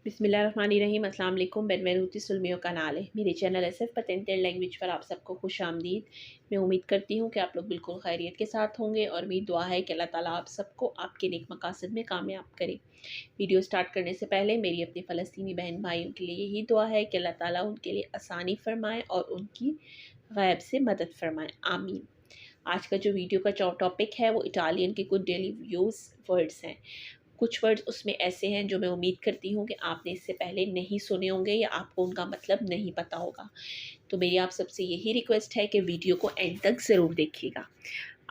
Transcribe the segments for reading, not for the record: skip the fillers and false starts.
बिस्मिल्लाहिर्रहमानिर्रहीम। अस्सलाम वालेकुम। बेनवेनुती सुलमियों का नाल है मेरे चैनल SF पतेंते लैंग्वेज पर आप सबको खुश आमदीद। मैं उम्मीद करती हूँ कि आप लोग बिल्कुल खैरियत के साथ होंगे और मेरी दुआ है कि अल्लाह ताला आप सबको आपके नेक मकासद में कामयाब करे। वीडियो स्टार्ट करने से पहले मेरी अपने फ़लस्तीनी बहन भाइयों के लिए यही दुआ है कि अल्लाह ताला उनके लिए आसानी फ़रमाए और उनकी गैब से मदद फ़रमाए, आमीन। आज का जो वीडियो का टॉपिक है वो इटालियन के कुछ डेली यूज़ वर्ड्स हैं। कुछ वर्ड्स उसमें ऐसे हैं जो मैं उम्मीद करती हूँ कि आपने इससे पहले नहीं सुने होंगे या आपको उनका मतलब नहीं पता होगा। तो मेरी आप सबसे यही रिक्वेस्ट है कि वीडियो को एंड तक ज़रूर देखिएगा।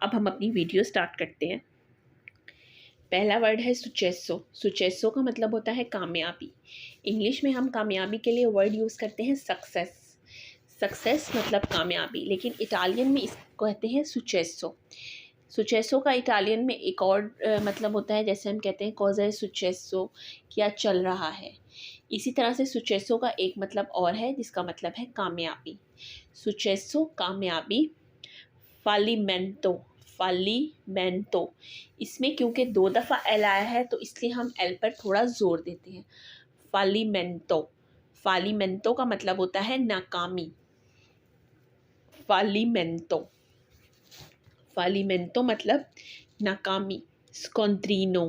अब हम अपनी वीडियो स्टार्ट करते हैं। पहला वर्ड है सुचेसो। सुचेसो का मतलब होता है कामयाबी। इंग्लिश में हम कामयाबी के लिए वर्ड यूज़ करते हैं सक्सेस। सक्सेस मतलब कामयाबी, लेकिन इटालियन में इसको कहते हैं सुचेसो। सुचेसो का इटालियन में एक और मतलब होता है, जैसे हम कहते हैं कॉज़ है सुचेसो, क्या चल रहा है। इसी तरह से सुचेसो का एक मतलब और है जिसका मतलब है कामयाबी। सुचेसो कामयाबी। फालीमेंटो। फालीमेंटो, इसमें क्योंकि 2 दफ़ा एल आया है तो इसलिए हम एल पर थोड़ा ज़ोर देते हैं। फालीमेंटो। फालीमेंटो का मतलब होता है नाकामी। फालीमेंटो। फालीमेंटो मतलब नाकामी। स्कॉन्ट्रीनो।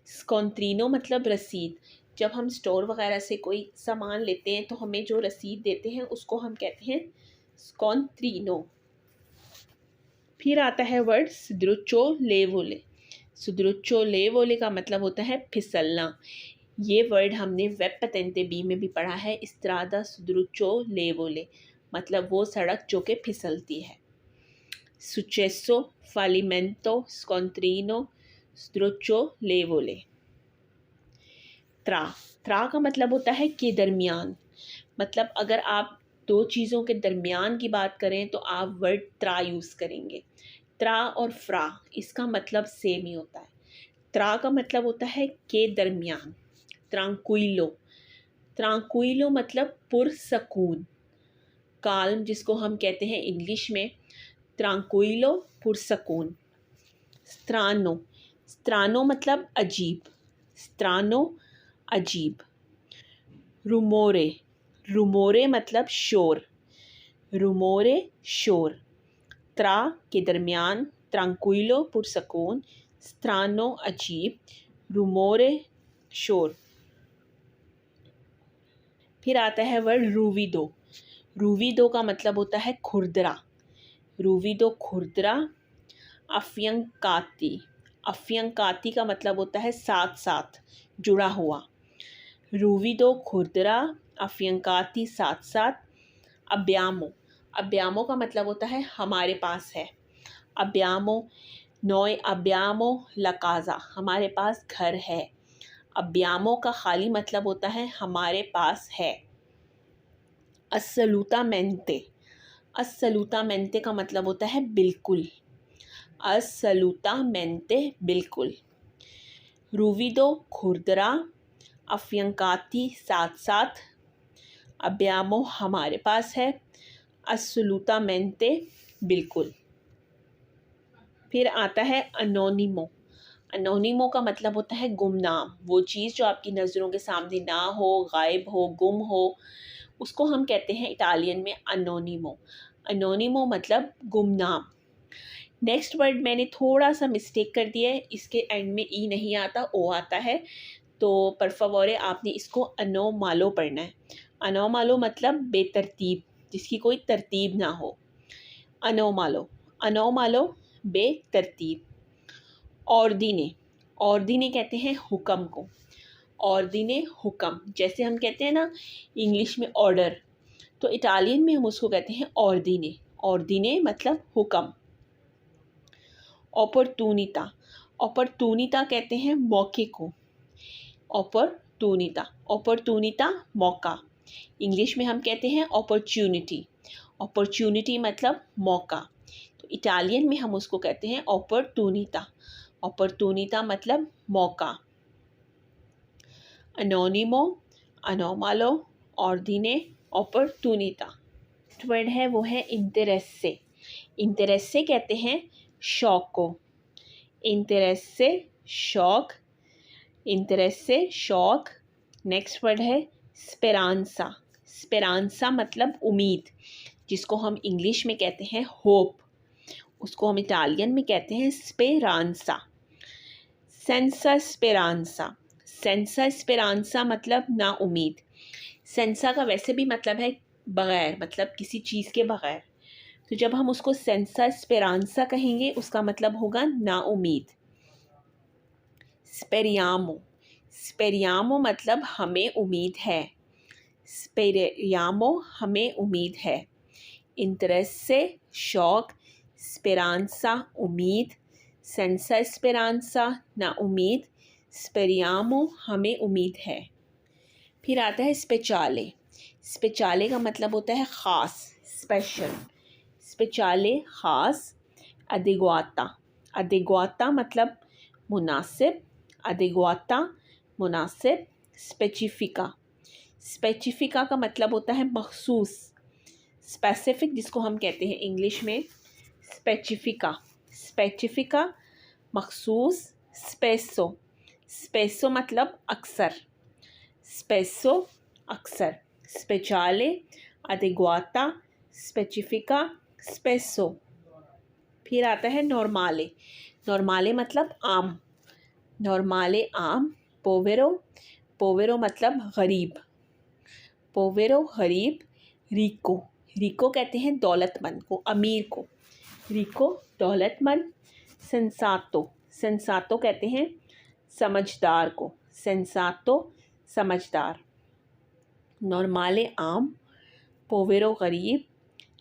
स्कॉन्ट्रीनो मतलब रसीद। जब हम स्टोर वगैरह से कोई सामान लेते हैं तो हमें जो रसीद देते हैं उसको हम कहते हैं स्कॉन्ट्रीनो। फिर आता है वर्ड सुद्रुच्चो लेवोले। सुद्रुच्चो लेवोले का मतलब होता है फिसलना। ये वर्ड हमने वेब पतेंते बी में भी पढ़ा है। इस्त्रादा सुद्रुच्चो लेवोले मतलब वो सड़क जो कि फिसलती है। सुचेसो, फालीमेंटो, स्कॉन्ट्रीनो, स्द्रुच्चो लेवोले। त्रा। त्रा का मतलब होता है के दरमियान। मतलब अगर आप 2 चीज़ों के दरमियान की बात करें तो आप वर्ड त्रा यूज़ करेंगे। त्रा और फ्रा इसका मतलब सेम ही होता है। त्रा का मतलब होता है के दरमियान। ट्रांक्विलो। ट्रांक्विलो मतलब पुरसकून। काल्म जिसको हम कहते हैं इंग्लिश में ट्रांक्विलो, पुरसकून। स्त्रानो। स्त्रानो मतलब अजीब। स्त्रानो अजीब। रूमोरे। रूमोरे मतलब शोर। रूमोरे शोर। त्रा के दरमियान, ट्रांक्विलो पुरसकून, स्त्रानो अजीब, रूमोरे शोर। फिर आता है वर्ड रूविदो। रूविदो का मतलब होता है खुरदरा। रूविदो खुरदरा। अफियंकाती। अफियंकाती का मतलब होता है साथ साथ, जुड़ा हुआ। रूविदो खुरदरा, अफियंकाती साथ साथ। अब्यामो। अब्यामो का मतलब होता है हमारे पास है। अब्यामो। नोय अब्यामो लकाजा, हमारे पास घर है। अब्यामो का खाली मतलब होता है हमारे पास है। अस्सलूतामेंटे। अस्सलूतामेंटे का मतलब होता है बिल्कुल। अस्सलूतामेंटे बिल्कुल। रूविदो खुरदरा, अफियंकाती साथ साथ, अब्यामो हमारे पास है, अस्सलूतामेंटे बिल्कुल। फिर आता है अनोनिमो। अनोनिमो का मतलब होता है गुमनाम। वो चीज़ जो आपकी नज़रों के सामने ना हो, गायब हो, गुम हो, उसको हम कहते हैं इटालियन में अनोनिमो। अनोनिमो मतलब गुमनाम। नेक्स्ट वर्ड मैंने थोड़ा सा मिस्टेक कर दिया है, इसके एंड में ई नहीं आता, ओ आता है, तो पर फवोरे आपने इसको अनोमालो पढ़ना है। अनोमालो मतलब बेतरतीब, जिसकी कोई तरतीब ना हो। अनोमालो। अनोमालो बेतरतीब। ऑर्डिने। ऑर्डिने कहते हैं हुक्म को। ऑर्डिने हुक्म, जैसे हम कहते हैं ना इंग्लिश में ऑर्डर, तो इटालियन में हम उसको कहते हैं ऑर्डिने। ऑर्डिने मतलब हुक्म। ऑपर्टूनिता। ऑपर्टूनिता कहते हैं मौके को। ऑपर्टूनिता। ऑपर्टूनिता मौका। इंग्लिश में हम कहते हैं अपॉर्चुनिटी। अपॉर्चुनिटी मतलब मौका, तो इटालियन में हम उसको कहते हैं ऑपर्टूनिता। ऑपर्टूनिता मतलब मौका। अनोनिमो, अनोमालो, ऑर्डिने, ऑपर्टूनिता। वर्ड है वो है इंटरेस्से। इंटरेस्से कहते हैं शौक को। इंटरेस्से शौक। इंटरेस्से शौक। नेक्स्ट वर्ड है स्पेरांसा। स्पेरांसा मतलब उम्मीद, जिसको हम इंग्लिश में कहते हैं होप, उसको हम इटालियन में कहते हैं स्पेरांसा। सेंसा स्पेरांसा। सेंसा स्पेरांसा मतलब ना उम्मीद। सेंसा का वैसे भी मतलब है बग़ैर, मतलब किसी चीज़ के बग़ैर। तो जब हम उसको सेंसा स्पेरांसा कहेंगे उसका मतलब होगा ना उम्मीद। स्पेरियामो। स्पेरियामो मतलब हमें उम्मीद है। स्पेरियामो हमें उम्मीद है। इंटरेस्ट से शौक, स्पेरांसा उम्मीद, सेंसा स्पेरांसा ना उम्मीद, स्पेरियामो हमें उम्मीद है। फिर आता है स्पेचाले। स्पेचाले का मतलब होता है ख़ास, स्पेशल। स्पेचाले ख़ास। अदेग्वाता। अदेग्वाता मतलब मुनासिब, अदेग्वाता मुनासिब। स्पेसिफिका। स्पेसिफिका का मतलब होता है मखसूस, स्पेसिफिक जिसको हम कहते हैं इंग्लिश में स्पेसिफिका। स्पेसिफिका मखसूस। स्पेसो। स्पेसो मतलब अक्सर, स्पेसो अक्सर। स्पेचाले, अदेग्वाता, स्पेसिफिका, स्पेसो। फिर आता है नॉर्माले। नॉर्माले मतलब आम, नॉर्माले आम। पोवेरो। पोवेरो मतलब गरीब, पोवेरो गरीब। रिको। रिको कहते हैं दौलतमंद को, अमीर को, रिको दौलतमंद। सेंसातो। सेंसातो कहते हैं समझदार को, सेंसातो समझदार। नॉर्माले आम, पोवेरो गरीब,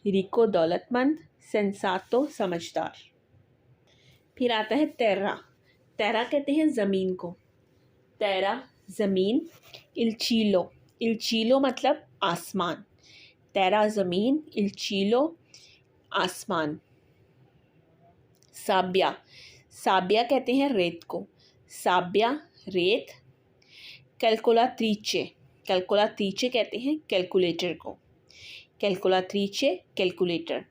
रिको दौलतमंद, सेंसातो समझदार। फिर आता है तेरा। तेरा कहते हैं ज़मीन को, तेरा ज़मीन। इल्चीलो। इल्चीलो मतलब आसमान, तेरा ज़मीन, इल्चीलो आसमान। साब्या। साब्या कहते हैं रेत को, साब्या रेत। कैलकुलात्रीचे। कैलकुलात्रीचे कहते हैं कैलकुलेटर को, कैलकुलात्रीचे कैलकुलेटर।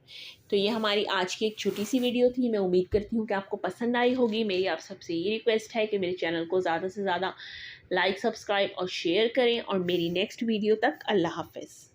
तो ये हमारी आज की एक छोटी सी वीडियो थी। मैं उम्मीद करती हूँ कि आपको पसंद आई होगी। मेरी आप सबसे ये रिक्वेस्ट है कि मेरे चैनल को ज़्यादा से ज़्यादा लाइक, सब्सक्राइब और शेयर करें। और मेरी नेक्स्ट वीडियो तक अल्लाह हाफ़िज़।